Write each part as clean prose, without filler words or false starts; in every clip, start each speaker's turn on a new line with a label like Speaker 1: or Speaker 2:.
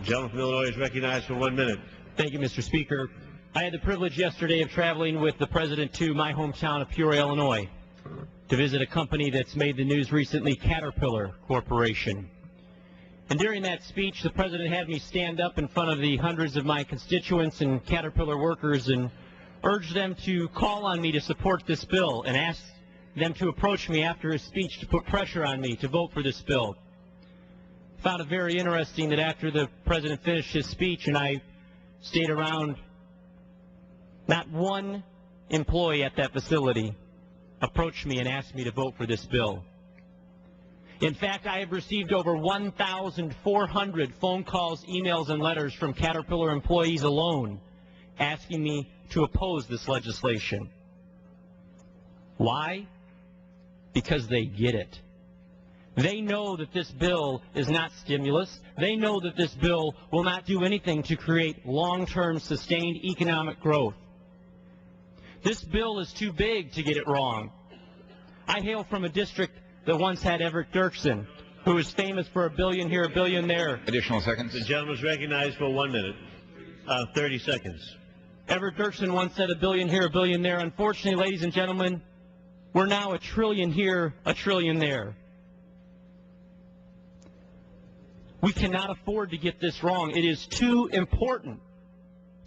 Speaker 1: gentleman from Illinois is recognized for 1 minute.
Speaker 2: Thank you, Mr. Speaker. I had the privilege yesterday of traveling with the President to my hometown of Peoria, Illinois, to visit a company that's made the news recently, Catepillar Corporation. And during that speech, the President had me stand up in front of the hundreds of my constituents and Catepillar workers and urge them to call on me to support this bill and ask them to approach me after his speech to put pressure on me to vote for this bill. Found it very interesting that after the President finished his speech and I stayed around, not one employee at that facility approached me and asked me to vote for this bill. In fact, I have received over 1,400 phone calls, emails, and letters from Catepillar employees alone asking me to oppose this legislation. Why? Because they get it. They know that this bill is not stimulus. They know that this bill will not do anything to create long-term sustained economic growth. This bill is too big to get it wrong. I hail from a district that once had Everett Dirksen, who is famous for a billion here, a billion there.
Speaker 3: Additional seconds.
Speaker 1: The gentleman is recognized for 1 minute. 30 seconds.
Speaker 2: Everett Dirksen once said a billion here, a billion there. Unfortunately, ladies and gentlemen, we're now a trillion here, a trillion there. We cannot afford to get this wrong. It is too important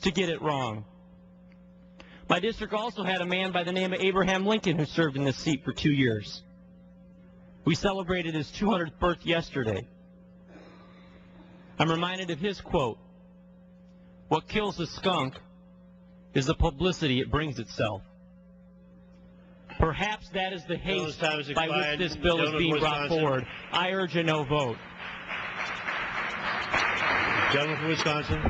Speaker 2: to get it wrong. My district also had a man by the name of Abraham Lincoln who served in this seat for 2 years. We celebrated his 200th birthday yesterday. I'm reminded of his quote, "What kills a skunk is the publicity it brings itself." Perhaps that is the haste by which this bill is being brought forward. I urge a no vote.
Speaker 1: Gentleman from Wisconsin.